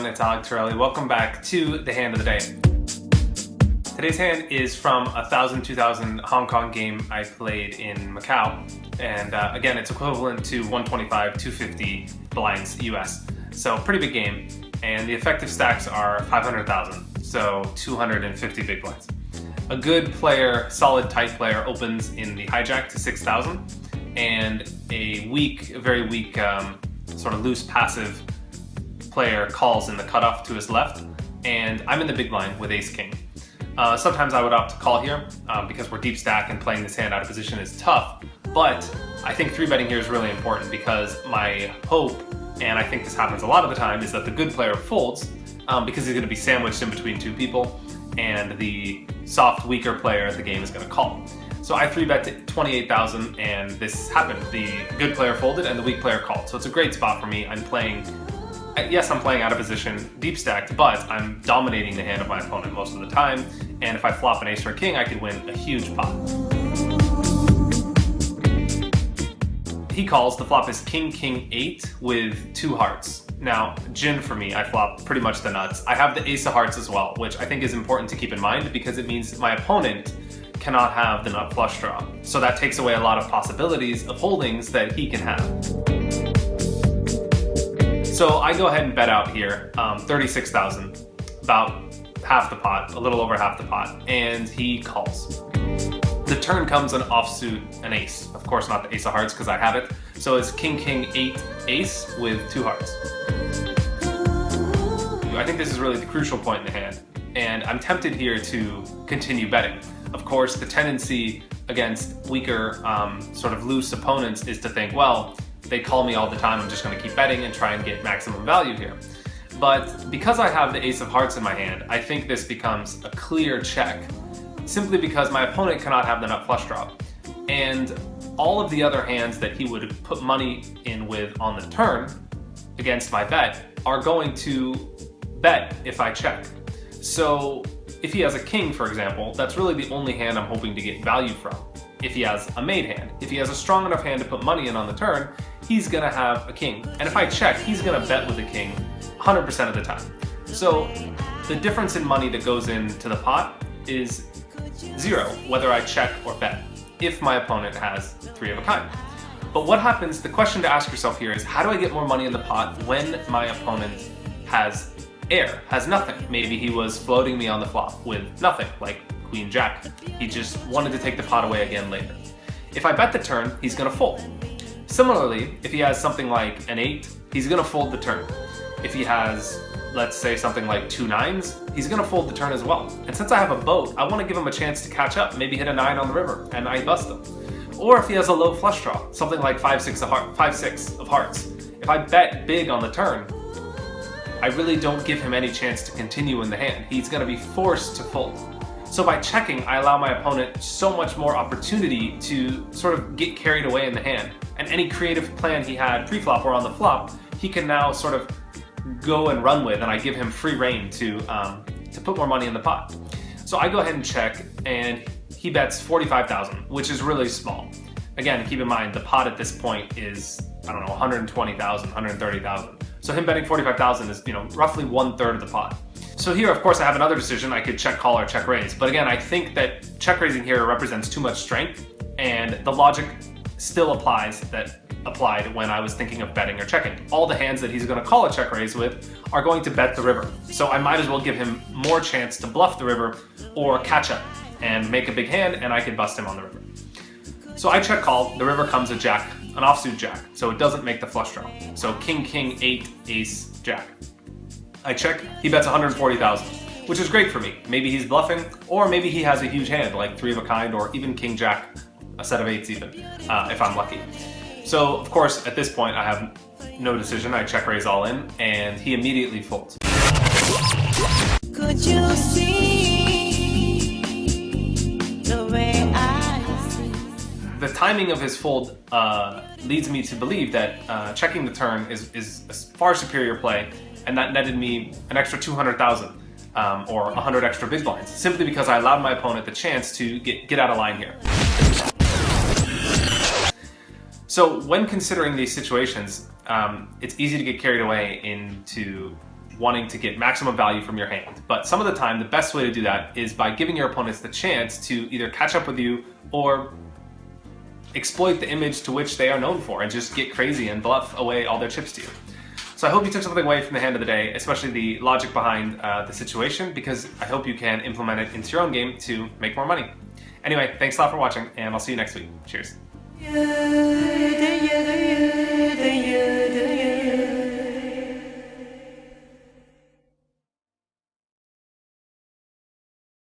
everyone, it's Alec Torelli. Welcome back to the hand of the day. Today's hand is from a 1,000-2,000 Hong Kong game I played in Macau. And again, it's equivalent to 125, 250 blinds US. So pretty big game. And the effective stacks are 500,000, so 250 big blinds. A good player, solid tight player, opens in the hijack to 6,000. And a very weak, sort of loose passive player calls in the cutoff to his left, and I'm in the big blind with ace king. Sometimes I would opt to call here because we're deep stack and playing this hand out of position is tough, but I think 3-betting here is really important because my hope, and I think this happens a lot of the time, is that the good player folds because he's going to be sandwiched in between two people, and the soft, weaker player at the game is going to call. So I 3-bet to 28,000, and this happened. The good player folded and the weak player called. So it's a great spot for me. I'm playing out of position, deep stacked, but I'm dominating the hand of my opponent most of the time. And if I flop an ace or a king, I could win a huge pot. He calls. The flop is king, king, 8 with 2 hearts. Now, gin for me, I flop pretty much the nuts. I have the ace of hearts as well, which I think is important to keep in mind because it means my opponent cannot have the nut flush draw. So that takes away a lot of possibilities of holdings that he can have. So I go ahead and bet out here, 36,000, about half the pot, a little over half the pot, and he calls. The turn comes an offsuit, an ace. Of course not the ace of hearts because I have it. So it's king, king, 8, ace with 2 hearts. I think this is really the crucial point in the hand, and I'm tempted here to continue betting. Of course, the tendency against weaker, sort of loose opponents is to think, well, they call me all the time, I'm just going to keep betting and try and get maximum value here. But because I have the ace of hearts in my hand, I think this becomes a clear check, simply because my opponent cannot have the nut flush draw. And all of the other hands that he would put money in with on the turn against my bet are going to bet if I check. So if he has a king, for example, that's really the only hand I'm hoping to get value from. If he has a made hand, if he has a strong enough hand to put money in on the turn, he's gonna have a king. And if I check, he's gonna bet with a king 100% of the time. So the difference in money that goes into the pot is 0, whether I check or bet, if my opponent has 3 of a kind. But what happens, the question to ask yourself here is, how do I get more money in the pot when my opponent has air, has nothing? Maybe he was floating me on the flop with nothing, like Queen Jack. He just wanted to take the pot away again later. If I bet the turn, he's gonna fold. Similarly, if he has something like an 8, he's gonna fold the turn. If he has, let's say, something like 2 9s, he's gonna fold the turn as well. And since I have a boat, I wanna give him a chance to catch up, maybe hit a 9 on the river, and I bust him. Or if he has a low flush draw, something like 5-6 of hearts. If I bet big on the turn, I really don't give him any chance to continue in the hand. He's gonna be forced to fold. So by checking, I allow my opponent so much more opportunity to sort of get carried away in the hand. And any creative plan he had pre-flop or on the flop, he can now sort of go and run with, and I give him free reign to put more money in the pot. So I go ahead and check, and he bets 45,000, which is really small. Again, keep in mind, the pot at this point is, I don't know, 120,000, 130,000. So him betting 45,000 is, roughly 1/3 of the pot. So here, of course, I have another decision. I could check call or check raise. But again, I think that check raising here represents too much strength, and the logic still applied when I was thinking of betting or checking. All the hands that he's going to call a check raise with are going to bet the river. So I might as well give him more chance to bluff the river or catch up and make a big hand, and I could bust him on the river. So I check call, the river comes a jack, an offsuit jack, so it doesn't make the flush draw. So king, king, 8, ace, jack. I check, he bets 140,000, which is great for me. Maybe he's bluffing, or maybe he has a huge hand, like 3 of a kind, or even king, jack, a set of 8s even, if I'm lucky. So, of course, at this point, I have no decision. I check raise all in, and he immediately folds. Could you see the way I see? The timing of his fold leads me to believe that checking the turn is a far superior play, and that netted me an extra 200,000 or 100 extra big blinds, simply because I allowed my opponent the chance to get out of line here. So when considering these situations, it's easy to get carried away into wanting to get maximum value from your hand. But some of the time, the best way to do that is by giving your opponents the chance to either catch up with you or exploit the image to which they are known for and just get crazy and bluff away all their chips to you. So I hope you took something away from the hand of the day, especially the logic behind the situation, because I hope you can implement it into your own game to make more money. Anyway, thanks a lot for watching, and I'll see you next week. Cheers.